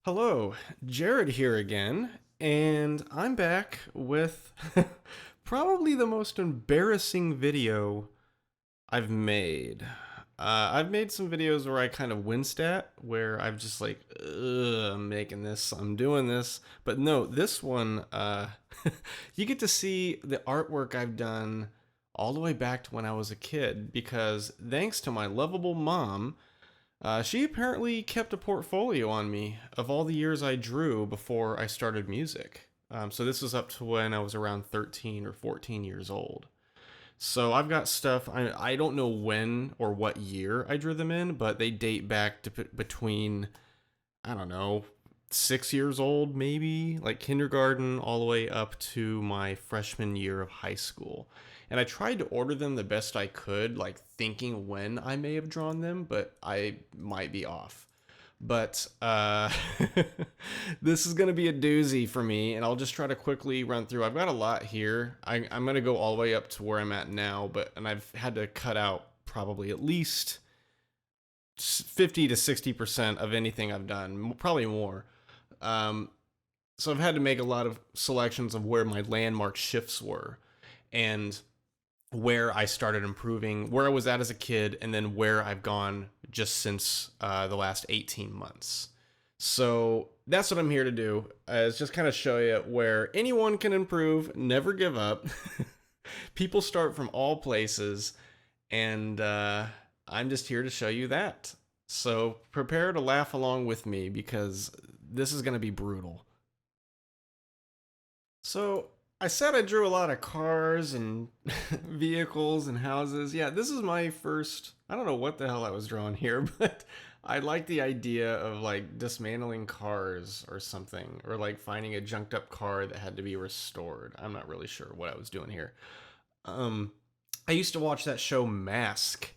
Hello, Jared here again, and I'm back with probably the most embarrassing video I've made. I've made some videos where I kind of winced at, where I've just like, ugh, I'm making this, I'm doing this. But no, this one, you get to see the artwork I've done all the way back to when I was a kid, because thanks to my lovable mom, she apparently kept a portfolio on me of all the years I drew before I started music. So this was up to when I was around 13 or 14 years old. So I've got stuff, I don't know when or what year I drew them in, but they date back to between, I don't know, 6 years old, maybe, like kindergarten, all the way up to my freshman year of high school. And I tried to order them the best I could, like thinking when I may have drawn them, but I might be off. But this is going to be a doozy for me, and I'll just try to quickly run through. I've got a lot here. I'm going to go all the way up to where I'm at now, and I've had to cut out probably at least 50 to 60% of anything I've done, probably more. Um, so I've had to make a lot of selections of where my landmark shifts were and where I started improving, where I was at as a kid, and then where I've gone just since the last 18 months. So that's what I'm here to do, is just kind of show you where anyone can improve, never give up. People start from all places, and I'm just here to show you that. So prepare to laugh along with me because this is going to be brutal. So I said I drew a lot of cars and vehicles and houses. Yeah, this is my first. I don't know what the hell I was drawing here, but I like the idea of like dismantling cars or something, or like finding a junked up car that had to be restored. I'm not really sure what I was doing here. Um, I used to watch that show Mask,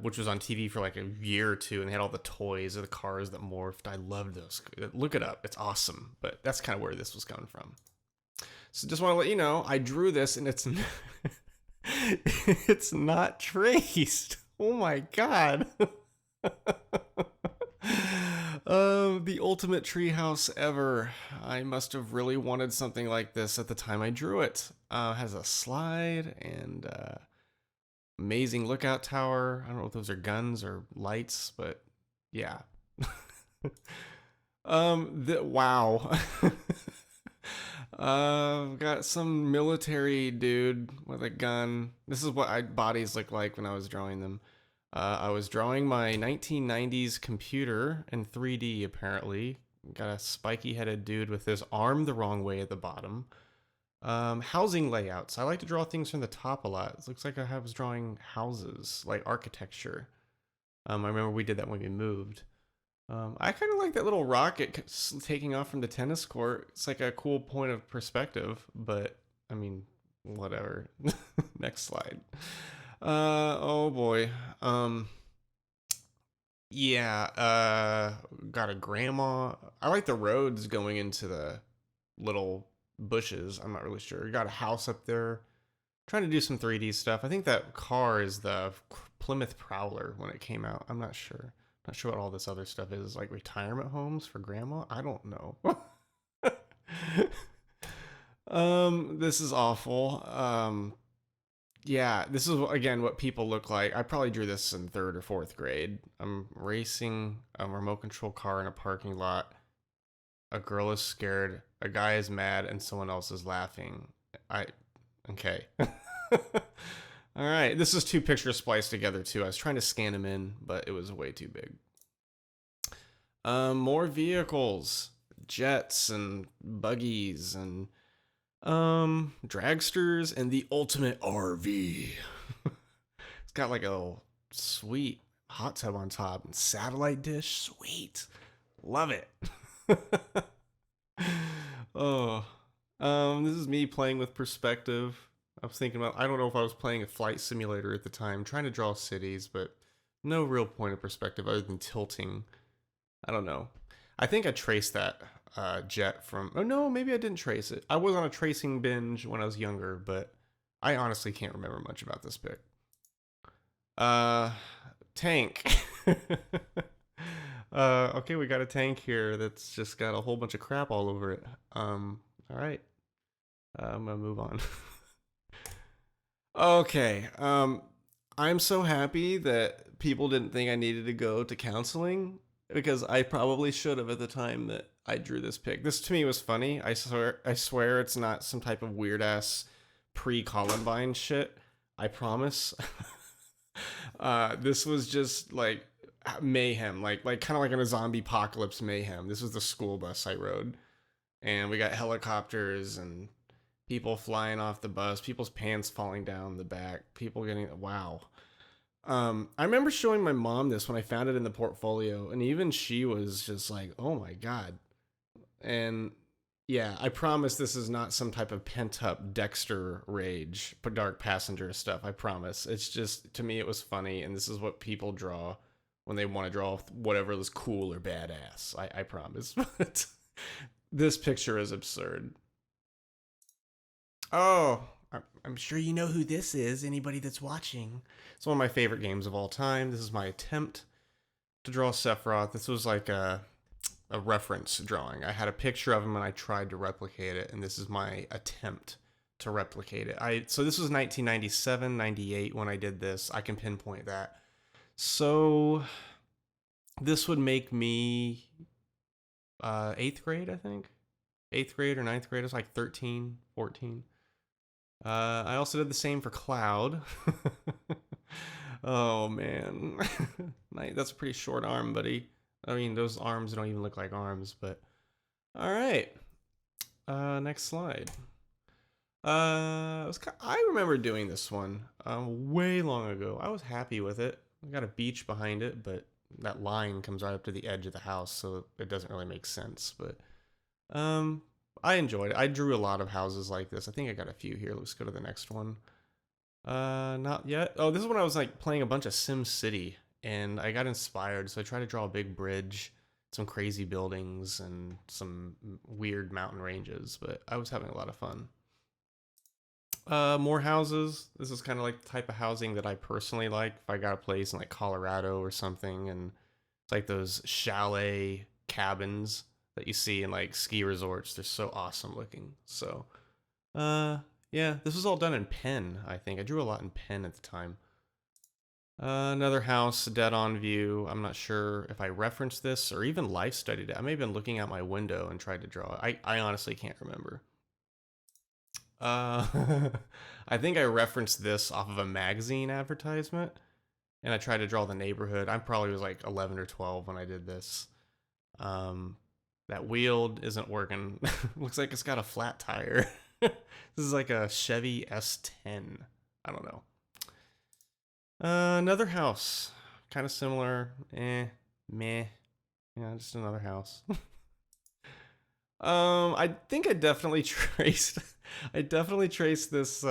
which was on TV for like a year or two, and they had all the toys of the cars that morphed. I loved those. Look it up; it's awesome. But that's kind of where this was coming from. So just want to let you know, I drew this, and it's it's not traced. Oh my god. The ultimate treehouse ever. I must have really wanted something like this at the time I drew it. Has a slide and amazing lookout tower. I don't know if those are guns or lights, but yeah. Wow. Got some military dude with a gun. This is what bodies look like when I was drawing them. I was drawing my 1990s computer in 3D, apparently. Got a spiky headed dude with his arm the wrong way at the bottom. Housing layouts. I like to draw things from the top a lot. It looks like I was drawing houses, like architecture. I remember we did that when we moved. I kind of like that little rocket taking off from the tennis court. It's like a cool point of perspective, but I mean, whatever. Next slide. Oh boy. Yeah, got a grandma. I like the roads going into the little bushes. I'm not really sure. Got a house up there. Trying to do some 3D stuff. I think that car is the Plymouth Prowler when it came out. I'm not sure. Not sure what all this other stuff is, like retirement homes for grandma. I don't know. This is awful. Yeah, this is again what people look like. I probably drew this in third or fourth grade. I'm racing a remote control car in a parking lot. A girl is scared, a guy is mad, and someone else is laughing. I okay. All right, this is two pictures spliced together too. I was trying to scan them in, but it was way too big. More vehicles, jets and buggies and dragsters and the ultimate RV. It's got like a sweet hot tub on top and satellite dish. Sweet, love it. Oh, this is me playing with perspective. I was thinking about, I don't know if I was playing a flight simulator at the time, trying to draw cities, but no real point of perspective other than tilting. I don't know. I think I traced that jet from. Oh no, maybe I didn't trace it. I was on a tracing binge when I was younger, but I honestly can't remember much about this pic. Uh, tank. Okay, we got a tank here that's just got a whole bunch of crap all over it. All right. I'm gonna move on. Okay. I'm so happy that people didn't think I needed to go to counseling because I probably should have at the time that I drew this pic. This to me was funny. I swear it's not some type of weird ass pre-Columbine shit. I promise. This was just like mayhem, like kind of like in a zombie apocalypse mayhem. This was the school bus I rode, and we got helicopters and people flying off the bus, people's pants falling down the back, people getting wow. I remember showing my mom this when I found it in the portfolio, and even she was just like, "Oh my god!" And yeah, I promise this is not some type of pent up Dexter rage, but Dark Passenger stuff. I promise. It's just to me, it was funny, and this is what people draw when they want to draw whatever is cool or badass. I promise. But this picture is absurd. Oh, I'm sure you know who this is. Anybody that's watching. It's one of my favorite games of all time. This is my attempt to draw Sephiroth. This was like a reference drawing. I had a picture of him and I tried to replicate it, and this is my attempt to replicate it. So this was 1997, 98 when I did this. I can pinpoint that. So this would make me eighth grade, I think. Eighth grade or ninth grade. It was like 13, 14. I also did the same for Cloud. Oh man, that's a pretty short arm, buddy. I mean, those arms don't even look like arms, but all right. Next slide. I remember doing this one way long ago. I was happy with it. I got a beach behind it, but that line comes right up to the edge of the house, so it doesn't really make sense. But I enjoyed it. I drew a lot of houses like this. I think I got a few here. Let's go to the next one. Not yet. Oh, this is when I was like playing a bunch of Sim City, and I got inspired, so I tried to draw a big bridge, some crazy buildings, and some weird mountain ranges. But I was having a lot of fun. More houses. This is kind of like the type of housing that I personally like. If I got a place in like Colorado or something, and it's like those chalet cabins that you see in like ski resorts. They're so awesome looking. So, yeah, this was all done in pen, I think. I drew a lot in pen at the time. Another house, dead on view. I'm not sure if I referenced this or even life studied it. I may have been looking out my window and tried to draw it. I honestly can't remember. Uh, I think I referenced this off of a magazine advertisement, and I tried to draw the neighborhood. I probably was like 11 or 12 when I did this. Um, that wheel isn't working. Looks like it's got a flat tire. This is like a Chevy S10. I don't know. Another house. Kind of similar. Meh. Yeah, just another house. I think I definitely traced this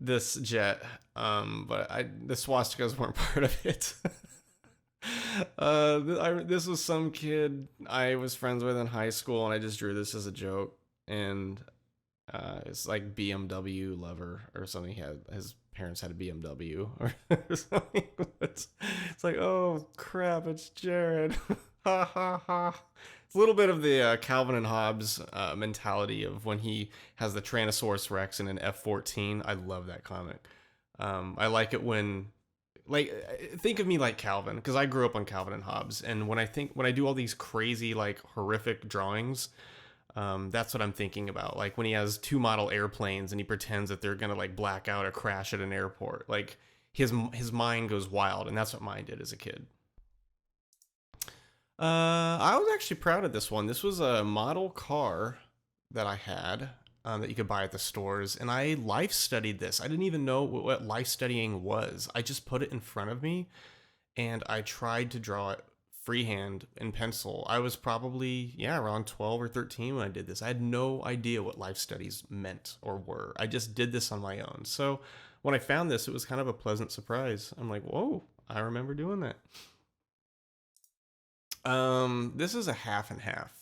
this jet. But the swastikas weren't part of it. This was some kid I was friends with in high school, and I just drew this as a joke. And it's like BMW lover or something. He had his parents had a BMW or something. It's like, oh crap, it's Jared. Ha ha ha. It's a little bit of the Calvin and Hobbes mentality of when he has the Tyrannosaurus Rex in an F-14. I love that comic. I like it when like think of me like Calvin because I grew up on Calvin and Hobbes, and when I do all these crazy like horrific drawings, that's what I'm thinking about. Like when he has two model airplanes and he pretends that they're gonna like black out or crash at an airport. Like his mind goes wild, and that's what mine did as a kid. I was actually proud of this one. This was a model car that I had that you could buy at the stores, and I life studied this. I didn't even know what life studying was. I just put it in front of me, and I tried to draw it freehand in pencil. I was probably, yeah, around 12 or 13 when I did this. I had no idea what life studies meant or were. I just did this on my own. So when I found this, it was kind of a pleasant surprise. I'm like, whoa, I remember doing that. This is a half and half.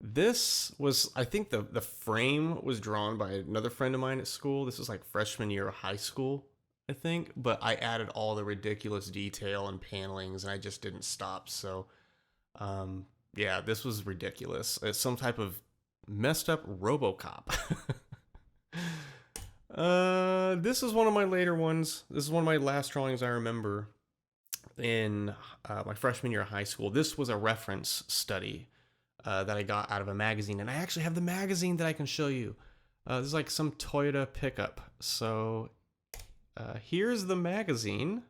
This was, I think the frame was drawn by another friend of mine at school. This was like freshman year of high school. I think, but I added all the ridiculous detail and panelings, and I just didn't stop. So, yeah, this was ridiculous. It's some type of messed up RoboCop. This is one of my later ones. This is one of my last drawings I remember in my freshman year of high school. This was a reference study that I got out of a magazine, and I actually have the magazine that I can show you. This is like some Toyota pickup. So here's the magazine.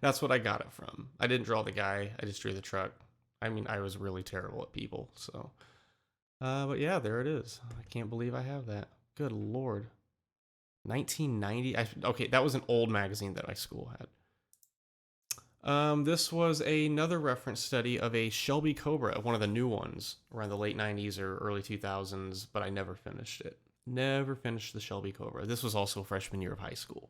That's what I got it from. I didn't draw the guy. I just drew the truck. I mean, I was really terrible at people. So, but yeah, there it is. I can't believe I have that. Good Lord. 1990. Okay, that was an old magazine that my school had. This was another reference study of a Shelby Cobra, one of the new ones, around the late 90s or early 2000s, but I never finished it. Never finished the Shelby Cobra. This was also freshman year of high school.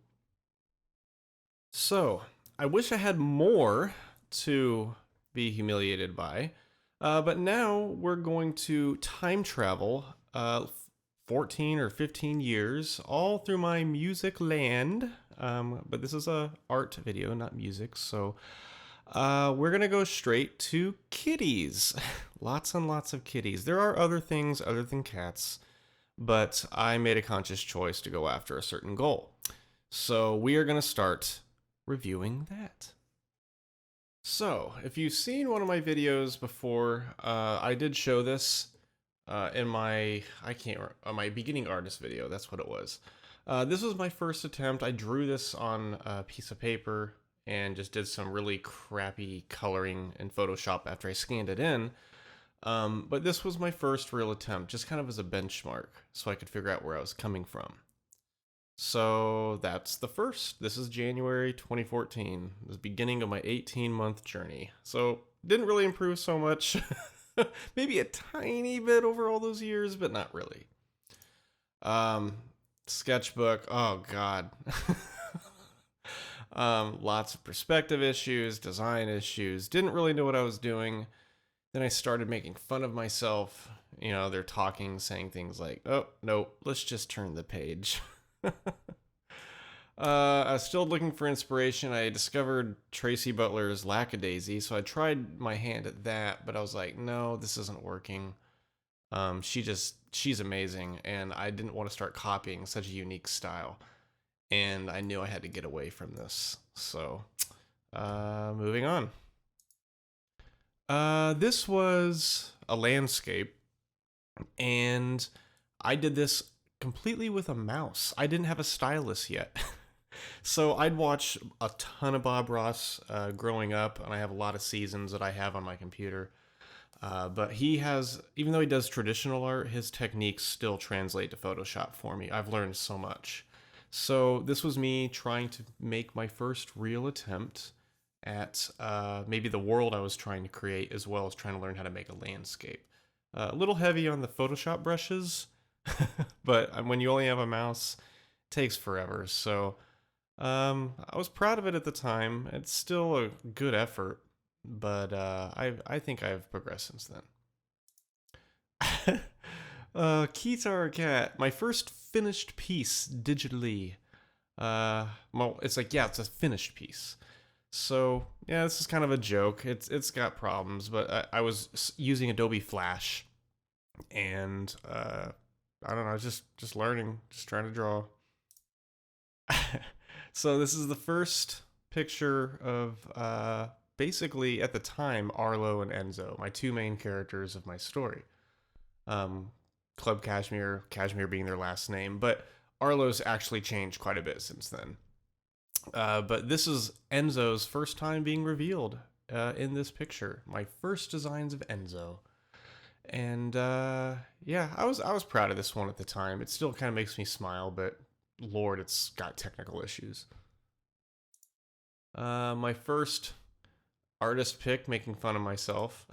So, I wish I had more to be humiliated by, but now we're going to time travel 14 or 15 years, all through my music land. But this is a art video, not music, so we're gonna go straight to kitties. Lots and lots of kitties. There are other things other than cats, but I made a conscious choice to go after a certain goal. So we are gonna start reviewing that. So if you've seen one of my videos before, I did show this in my my beginning artist video. That's what it was. This was my first attempt. I drew this on a piece of paper and just did some really crappy coloring in Photoshop after I scanned it in. But this was my first real attempt, just kind of as a benchmark, so I could figure out where I was coming from. So that's the first. This is January 2014, the beginning of my 18-month journey. So didn't really improve so much. Maybe a tiny bit over all those years, but not really. Sketchbook, oh god. Lots of perspective issues, design issues, didn't really know what I was doing. Then I started making fun of myself. You know, they're talking, saying things like, oh, no, let's just turn the page. I was still looking for inspiration. I discovered Tracy Butler's Lackadaisy, so I tried my hand at that, but I was like, no, this isn't working. She's amazing, and I didn't want to start copying such a unique style, and I knew I had to get away from this. So, moving on. This was a landscape, and I did this completely with a mouse. I didn't have a stylus yet. So I'd watch a ton of Bob Ross growing up, and I have a lot of seasons that I have on my computer. But he has, even though he does traditional art, his techniques still translate to Photoshop for me. I've learned so much. So this was me trying to make my first real attempt at maybe the world I was trying to create, as well as trying to learn how to make a landscape. A little heavy on the Photoshop brushes, but when you only have a mouse, it takes forever. So I was proud of it at the time. It's still a good effort, but I think I've progressed since then. Keytar Cat, my first finished piece digitally. Well, it's like, yeah, it's a finished piece. So yeah, this is kind of a joke. It's got problems, but I was using Adobe Flash, and I don't know, just learning, just trying to draw. So this is the first picture of basically at the time Arlo and Enzo, my two main characters of my story. Club Cashmere, Cashmere being their last name, but Arlo's actually changed quite a bit since then. But this is Enzo's first time being revealed in this picture. My first designs of Enzo. And yeah, I was proud of this one at the time. It still kind of makes me smile, but Lord, it's got technical issues. My first artist pick, making fun of myself.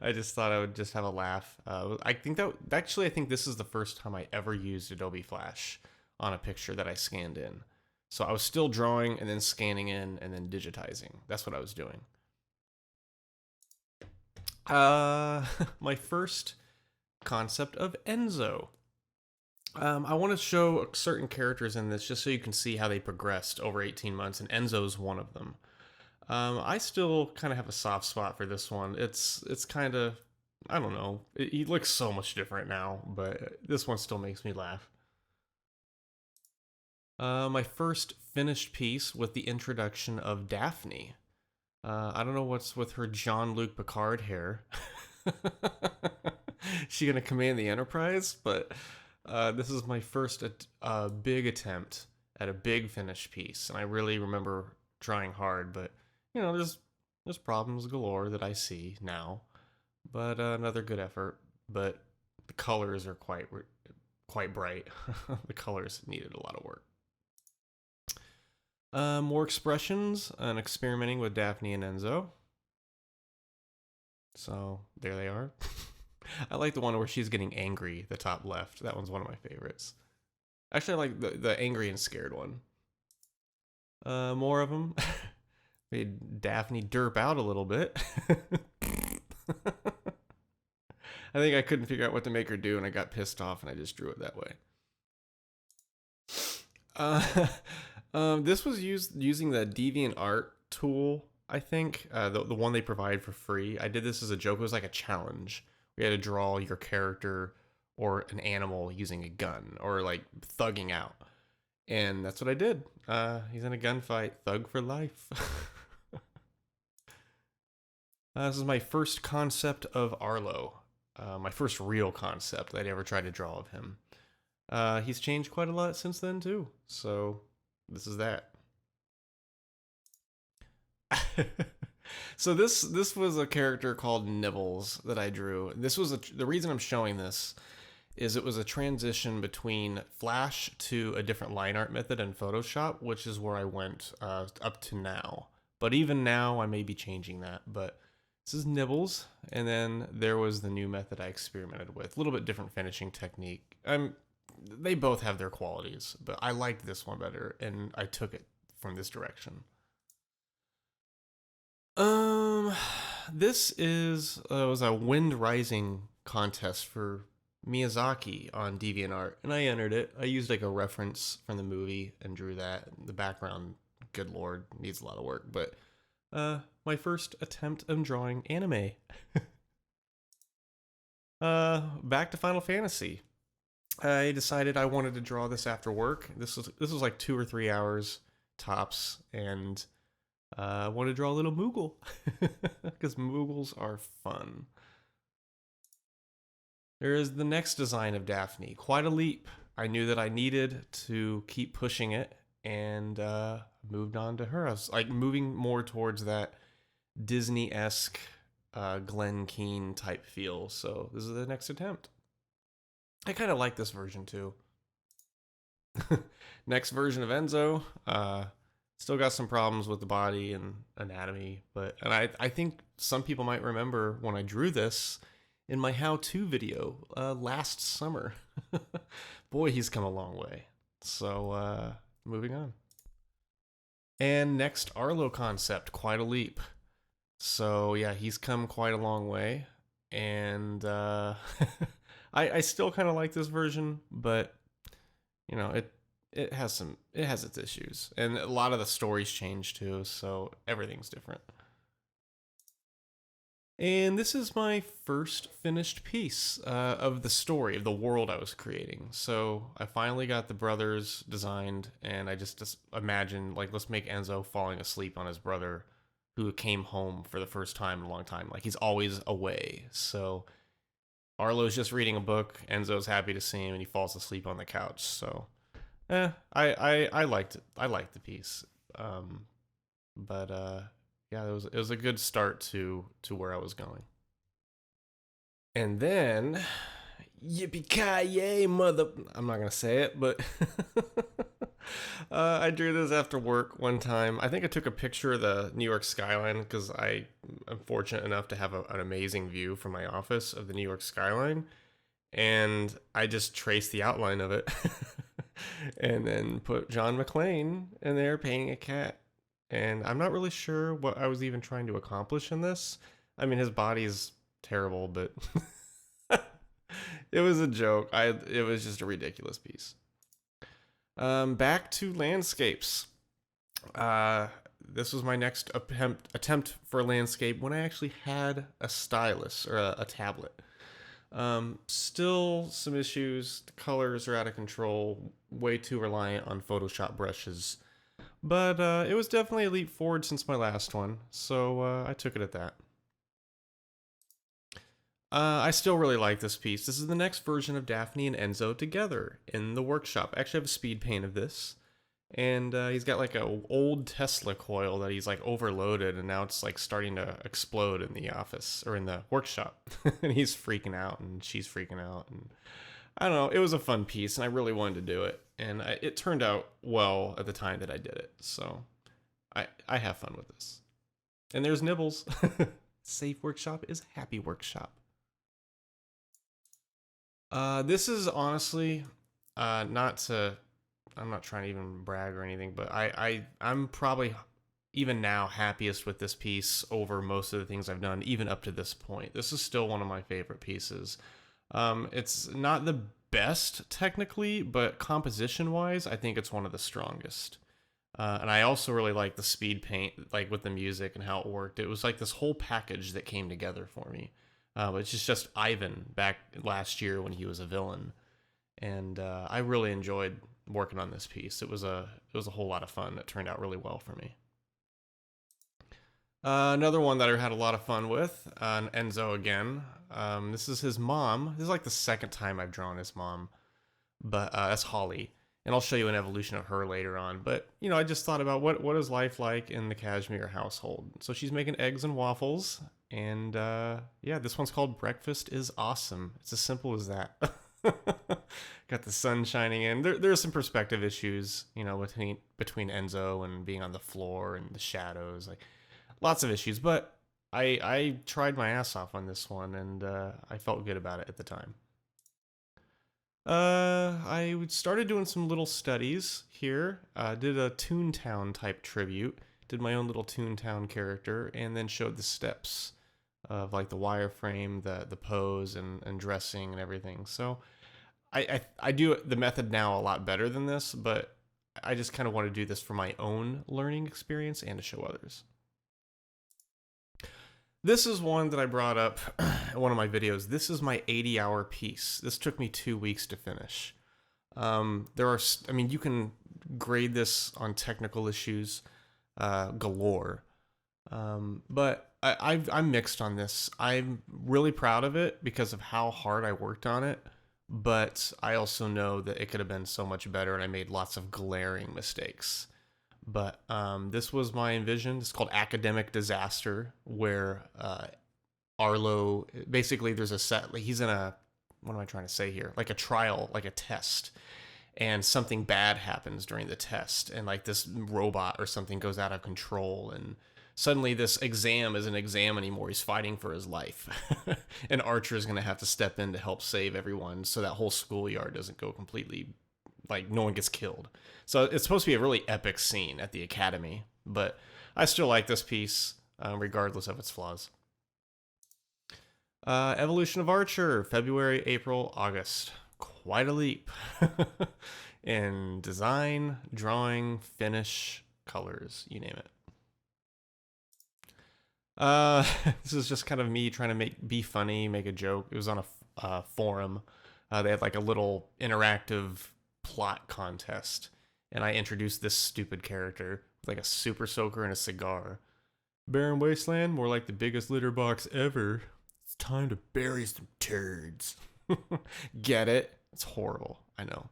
I just thought I would just have a laugh. I think this is the first time I ever used Adobe Flash on a picture that I scanned in. So I was still drawing and then scanning in and then digitizing. That's what I was doing. My first concept of Enzo. I want to show certain characters in this just so you can see how they progressed over 18 months, and Enzo's one of them. I still kind of have a soft spot for this one. It's kind of, I don't know. He looks so much different now, but this one still makes me laugh. My first finished piece with the introduction of Daphne. I don't know what's with her Jean-Luc Picard hair. She gonna command the Enterprise, but this is my first big attempt at a big finished piece, and I really remember trying hard. But there's problems galore that I see now, but another good effort. But the colors are quite bright. The colors needed a lot of work. More expressions and experimenting with Daphne and Enzo. So there they are. I like the one where she's getting angry, the top left. That one's one of my favorites. Actually, I like the angry and scared one. More of them. Made Daphne derp out a little bit. I think I couldn't figure out what to make her do, and I got pissed off, and I just drew it that way. This was using the DeviantArt tool. I think the one they provide for free. I did this as a joke. It was like a challenge. We had to draw your character or an animal using a gun or like thugging out, and that's what I did. He's in a gunfight, thug for life. This is my first concept of Arlo. My first real concept that I ever tried to draw of him. He's changed quite a lot since then too. So this is that. So this was a character called Nibbles that I drew. This was the reason I'm showing this is it was a transition between Flash to a different line art method in Photoshop, which is where I went up to now. But even now, I may be changing that. But this is Nibbles, and then there was the new method I experimented with, a little bit different finishing technique. They both have their qualities, but I liked this one better, and I took it from this direction. Um, this was a Wind Rising contest for Miyazaki on DeviantArt, and I entered it. I used like a reference from the movie and drew that. The background, good lord, needs a lot of work, but my first attempt of drawing anime. Back to Final Fantasy. I decided I wanted to draw this after work. This was like 2 or 3 hours tops, and I wanted to draw a little Moogle because Moogles are fun. There is the next design of Daphne. Quite a leap. I knew that I needed to keep pushing it, and moved on to her. I was like moving more towards that Disney-esque Glen Keane type feel. So this is the next attempt. I kind of like this version too. Next version of Enzo. Still got some problems with the body and anatomy, but I think some people might remember when I drew this in my how-to video last summer. Boy, he's come a long way. So moving on. And next, Arlo concept, quite a leap. So yeah, he's come quite a long way, and I still kind of like this version, but it has its issues, and a lot of the stories change too, so everything's different. And this is my first finished piece of the story of the world I was creating. So I finally got the brothers designed, and I just imagined, like, let's make Enzo falling asleep on his brother who came home for the first time in a long time. Like, he's always away. So Arlo's just reading a book, Enzo's happy to see him, and he falls asleep on the couch. So I liked it. I liked the piece. But yeah, it was a good start to where I was going. And then yippee-ki-yay, mother! I'm not gonna say it, but I drew this after work one time. I think I took a picture of the New York skyline because I am fortunate enough to have an amazing view from my office of the New York skyline, and I just traced the outline of it, and then put John McClane in there painting a cat. And I'm not really sure what I was even trying to accomplish in this. I mean, his body's terrible, but It was a joke. It was just a ridiculous piece. Back to landscapes. Uh, this was my next attempt for a landscape when I actually had a stylus or a tablet. Still some issues. The colors are out of control. Way too reliant on Photoshop brushes. But it was definitely a leap forward since my last one, so I took it at that. I still really like this piece. This is the next version of Daphne and Enzo together in the workshop. I actually have a speed paint of this. And he's got like a old Tesla coil that he's like overloaded, and now it's like starting to explode in the office or in the workshop. And he's freaking out, and she's freaking out, and I don't know. It was a fun piece, and I really wanted to do it, and it turned out well at the time that I did it. So I have fun with this. And there's Nibbles. Safe workshop is happy workshop. This is honestly not to. I'm not trying to even brag or anything, but I'm probably even now happiest with this piece over most of the things I've done, even up to this point. This is still one of my favorite pieces. It's not the best technically, but composition-wise, I think it's one of the strongest. And I also really like the speed paint, like with the music and how it worked. It was like this whole package that came together for me. It's just Ivan back last year when he was a villain, and I really enjoyed working on this piece. It was a whole lot of fun. It turned out really well for me. Another one that I had a lot of fun with, Enzo again. This is his mom. This is like the second time I've drawn his mom, but that's Holly. And I'll show you an evolution of her later on. But, you know, I just thought about what is life like in the Cashmere household. So she's making eggs and waffles. And yeah, this one's called Breakfast is Awesome. It's as simple as that. Got the sun shining in. There's some perspective issues, you know, between Enzo and being on the floor and the shadows. Like, lots of issues. But I tried my ass off on this one, and I felt good about it at the time. I started doing some little studies here. Did a Toontown type tribute. Did my own little Toontown character, and then showed the steps of like the wireframe, the pose, and dressing and everything. So I do the method now a lot better than this, but I just kind of want to do this for my own learning experience and to show others. This is one that I brought up in one of my videos. This is my 80-hour piece. This took me 2 weeks to finish. I mean, you can grade this on technical issues galore, but I'm mixed on this. I'm really proud of it because of how hard I worked on it, but I also know that it could have been so much better, and I made lots of glaring mistakes. But this was my envision. It's called Academic Disaster, where Arlo, basically there's a set, like he's in a, what am I trying to say here? Like a trial, like a test. And something bad happens during the test. And like this robot or something goes out of control. And suddenly this exam isn't an exam anymore. He's fighting for his life. And Archer is going to have to step in to help save everyone so that whole schoolyard doesn't go completely, like no one gets killed. So it's supposed to be a really epic scene at the academy, but I still like this piece, regardless of its flaws. Evolution of Archer, February, April, August. Quite a leap in design, drawing, finish, colors, you name it. This is just kind of me trying to be funny, make a joke. It was on a forum. They had like a little interactive plot contest, and I introduced this stupid character with like a super soaker and a cigar. Barren Wasteland, more like the biggest litter box ever. It's time to bury some turds. Get it? It's horrible. I know.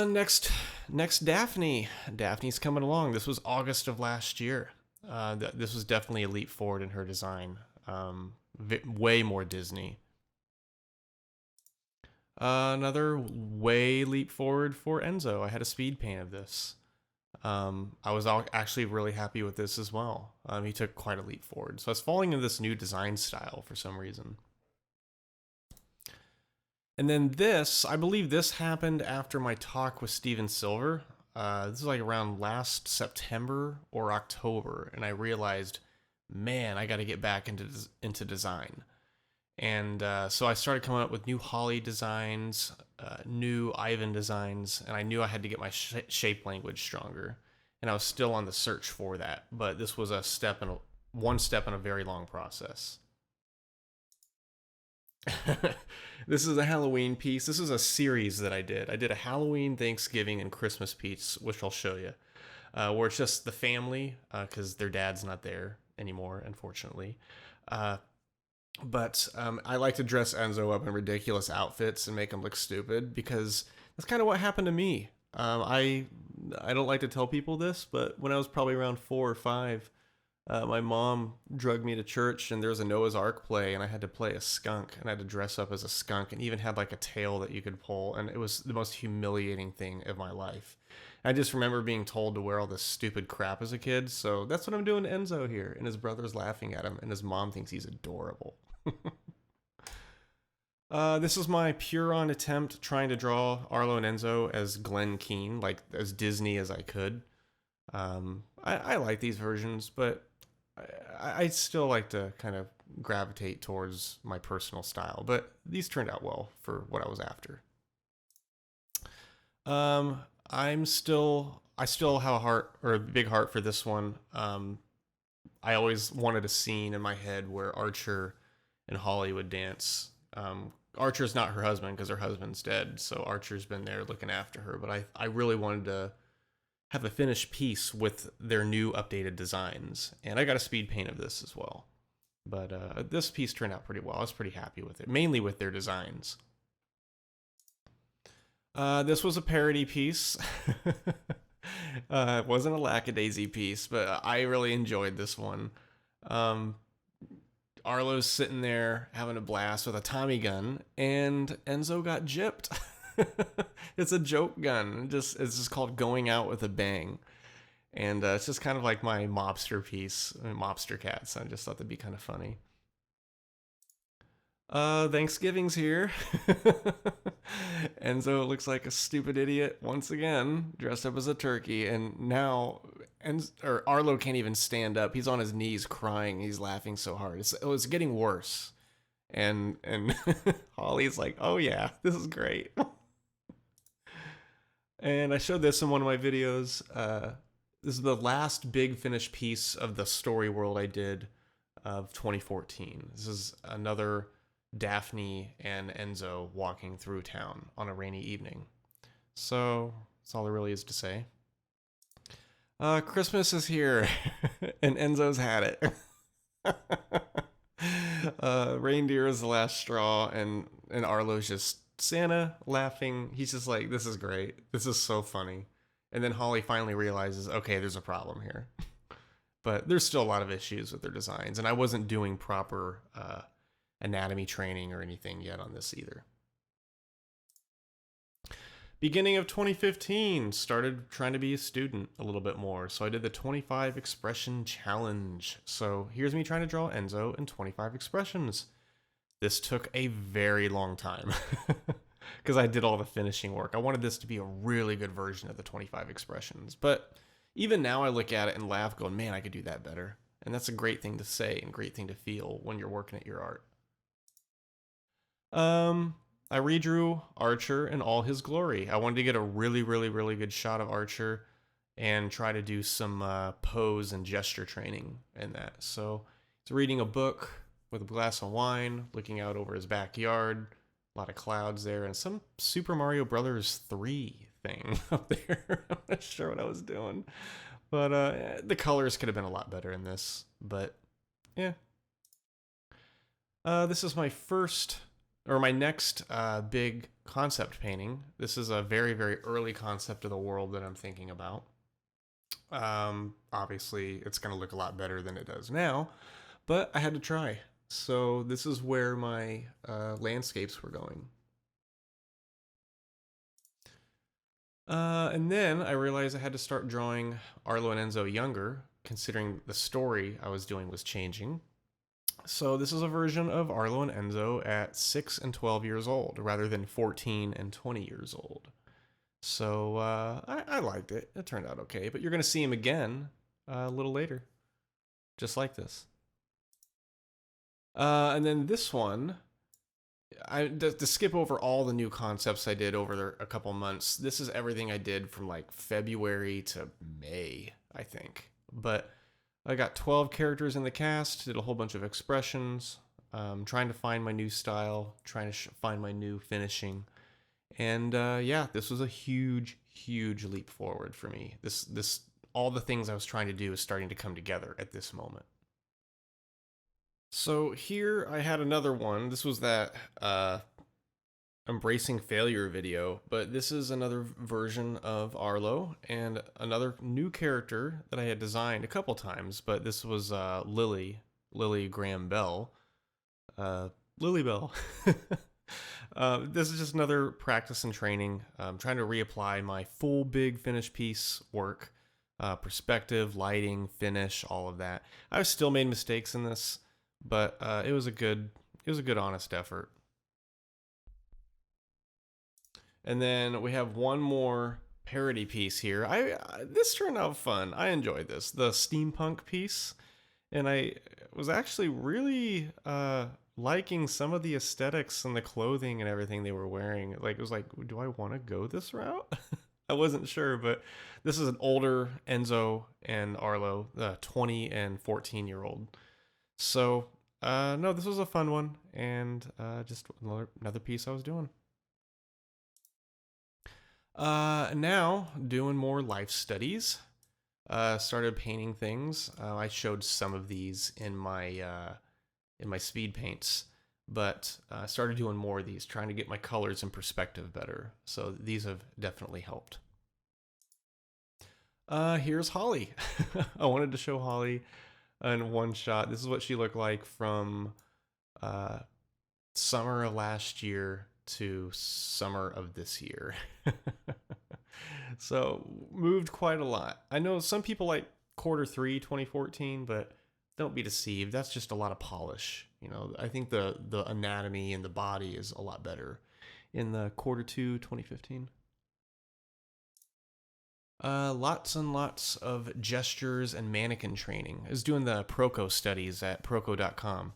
Next Daphne. Daphne's coming along. This was August of last year. This was definitely a leap forward in her design. Way more Disney. Another way leap forward for Enzo. I had a speed paint of this. I was actually really happy with this as well. He took quite a leap forward. So I was falling into this new design style for some reason. And then this, I believe this happened after my talk with Steven Silver. This is like around last September or October. And I realized, man, I got to get back into design. And so I started coming up with new Holly designs, new Ivan designs, and I knew I had to get my shape language stronger. And I was still on the search for that, but this was one step in a very long process. This is a Halloween piece. This is a series that I did. I did a Halloween, Thanksgiving, and Christmas piece, which I'll show you, where it's just the family, because their dad's not there anymore, unfortunately. Uh, but I like to dress Enzo up in ridiculous outfits and make him look stupid because that's kind of what happened to me. I don't like to tell people this, but when I was probably around 4 or 5, my mom drugged me to church, and there was a Noah's Ark play, and I had to play a skunk, and I had to dress up as a skunk, and even had like a tail that you could pull, and it was the most humiliating thing of my life. I just remember being told to wear all this stupid crap as a kid, so that's what I'm doing to Enzo here, and his brother's laughing at him, and his mom thinks he's adorable. This is my Puron attempt trying to draw Arlo and Enzo as Glenn Keane, like as Disney as I could. I like these versions, but I still like to kind of gravitate towards my personal style. But these turned out well for what I was after. I still have a heart or a big heart for this one. I always wanted a scene in my head where Archer and Holly would dance. Archer's not her husband because her husband's dead, so Archer's been there looking after her. But I really wanted to have a finished piece with their new updated designs, and I got a speed paint of this as well. But this piece turned out pretty well. I was pretty happy with it, mainly with their designs. This was a parody piece. It wasn't a lackadaisy piece, but I really enjoyed this one. Arlo's sitting there having a blast with a Tommy gun, and Enzo got gypped. It's a joke gun. It's just called Going Out with a Bang. And it's just kind of like my mobster piece, Mobster Cats. I just thought that'd be kind of funny. Thanksgiving's here. Enzo looks like a stupid idiot once again, dressed up as a turkey, and now Arlo can't even stand up. He's on his knees crying. He's laughing so hard. It's getting worse. And Holly's like, "Oh yeah, this is great." And I showed this in one of my videos. This is the last big finished piece of the story world I did of 2014. This is another Daphne and Enzo walking through town on a rainy evening. So that's all there really is to say. Christmas is here, and Enzo's had it. Reindeer is the last straw, and Arlo's just Santa laughing. He's just like, this is great. This is so funny. And then Holly finally realizes, okay, there's a problem here. But there's still a lot of issues with their designs, and I wasn't doing proper anatomy training or anything yet on this either. Beginning of 2015, started trying to be a student a little bit more. So I did the 25 expression challenge. So here's me trying to draw Enzo in 25 expressions. This took a very long time because I did all the finishing work. I wanted this to be a really good version of the 25 expressions. But even now I look at it and laugh going, man, I could do that better. And that's a great thing to say and great thing to feel when you're working at your art. I redrew Archer in all his glory. I wanted to get a really, really, really good shot of Archer and try to do some pose and gesture training in that. So he's reading a book with a glass of wine, looking out over his backyard, a lot of clouds there, and some Super Mario Brothers 3 thing up there. I'm not sure what I was doing. But the colors could have been a lot better in this. But yeah. This is my next big concept painting. This is a very, very early concept of the world that I'm thinking about. Obviously, it's going to look a lot better than it does now, but I had to try. So this is where my landscapes were going. And then I realized I had to start drawing Arlo and Enzo younger, considering the story I was doing was changing. So this is a version of Arlo and Enzo at 6 and 12 years old, rather than 14 and 20 years old. So I liked it. It turned out okay. But you're going to see him again a little later, just like this. And then this one, to skip over all the new concepts I did over a couple months. This is everything I did from like February to May, I think. But I got 12 characters in the cast, did a whole bunch of expressions, trying to find my new style, trying to find my new finishing. And yeah, this was a huge, huge leap forward for me. This all the things I was trying to do is starting to come together at this moment. So here I had another one. This was that embracing failure video, but this is another version of Arlo and another new character that I had designed a couple times, but this was Lily Graham Bell. Lily Bell. This is just another practice and training. I'm trying to reapply my full big finish piece work, perspective, lighting, finish, all of that. I still made mistakes in this, but it was a good honest effort. And then we have one more parody piece here. This turned out fun. I enjoyed this, the steampunk piece, and I was actually really liking some of the aesthetics and the clothing and everything they were wearing. Like, it was like, do I want to go this route? I wasn't sure, but this is an older Enzo and Arlo, the 20 and 14-year-old. So, no, this was a fun one, and just another piece I was doing. Now doing more life studies. Started painting things. I showed some of these in my speed paints, but I started doing more of these, trying to get my colors and perspective better. So these have definitely helped. Here's Holly. I wanted to show Holly in one shot. This is what she looked like from summer of last year to summer of this year. So moved quite a lot. I know some people like Q3 2014, but don't be deceived. That's just a lot of polish. You know, I think the anatomy and the body is a lot better in the Q2 2015. Lots and lots of gestures and mannequin training. I was doing the Proco studies at proco.com.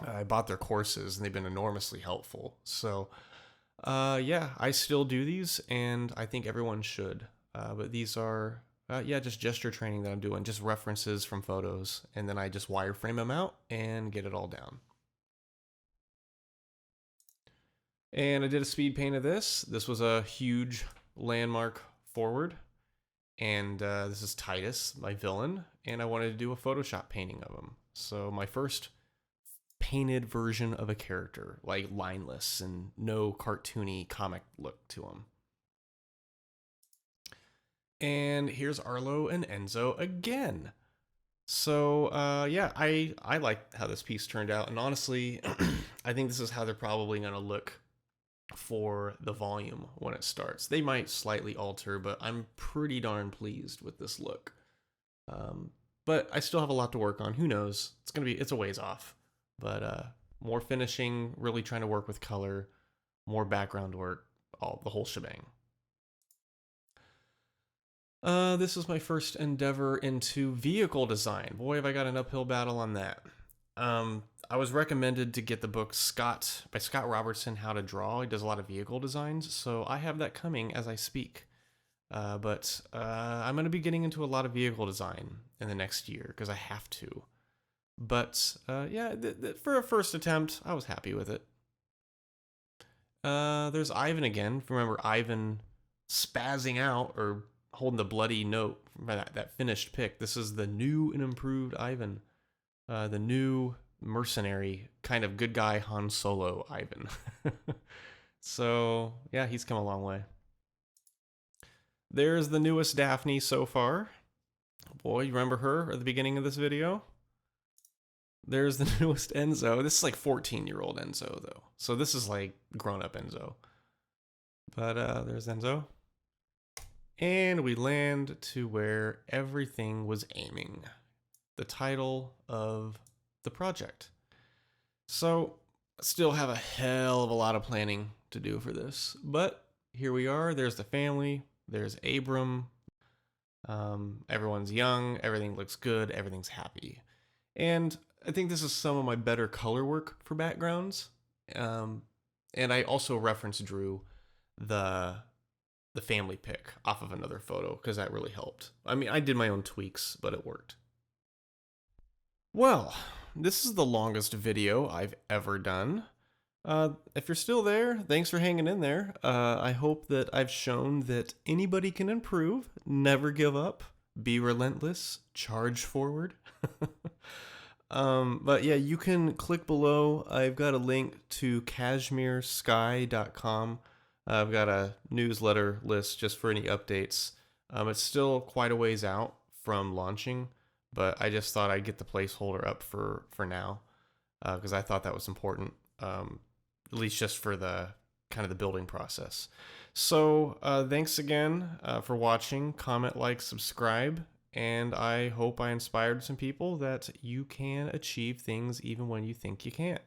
I bought their courses and they've been enormously helpful. So, yeah, I still do these and I think everyone should. But these are, just gesture training that I'm doing, just references from photos. And then I just wireframe them out and get it all down. And I did a speed paint of this. This was a huge landmark forward. And this is Titus, my villain. And I wanted to do a Photoshop painting of him. So my first painted version of a character, like lineless and no cartoony comic look to him. And here's Arlo and Enzo again. So yeah, I like how this piece turned out, and honestly, I think this is how they're probably gonna look for the volume when it starts. They might slightly alter, but I'm pretty darn pleased with this look. But I still have a lot to work on. Who knows? It's a ways off. But more finishing, really trying to work with color, more background work, the whole shebang. This is my first endeavor into vehicle design. Boy, have I got an uphill battle on that. I was recommended to get the book by Scott Robertson, How to Draw. He does a lot of vehicle designs, so I have that coming as I speak. But I'm going to be getting into a lot of vehicle design in the next year because I have to. But yeah, for a first attempt, I was happy with it. There's Ivan again. Remember Ivan spazzing out or holding the bloody note from that finished pic. This is the new and improved Ivan. The new mercenary, kind of good guy Han Solo Ivan. So, yeah, he's come a long way. There's the newest Daphne so far. Boy, you remember her at the beginning of this video? There's the newest Enzo. This is like 14-year-old Enzo, though. So this is like grown-up Enzo. But there's Enzo. And we land to where everything was aiming. The title of the project. So, still have a hell of a lot of planning to do for this. But here we are. There's the family. There's Abram. Everyone's young. Everything looks good. Everything's happy. And I think this is some of my better color work for backgrounds. And I also referenced Drew the the family pic off of another photo because that really helped. I mean, I did my own tweaks, but it worked. Well, this is the longest video I've ever done. If you're still there, thanks for hanging in there. I hope that I've shown that anybody can improve, never give up, be relentless, charge forward. But yeah, you can click below. I've got a link to cashmeresky.com. I've got a newsletter list just for any updates. It's still quite a ways out from launching, but I just thought I'd get the placeholder up for now because I thought that was important, at least just for the kind of the building process. So thanks again for watching. Comment, like, subscribe, and I hope I inspired some people that you can achieve things even when you think you can't.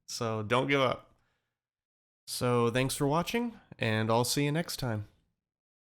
So don't give up. So thanks for watching, and I'll see you next time.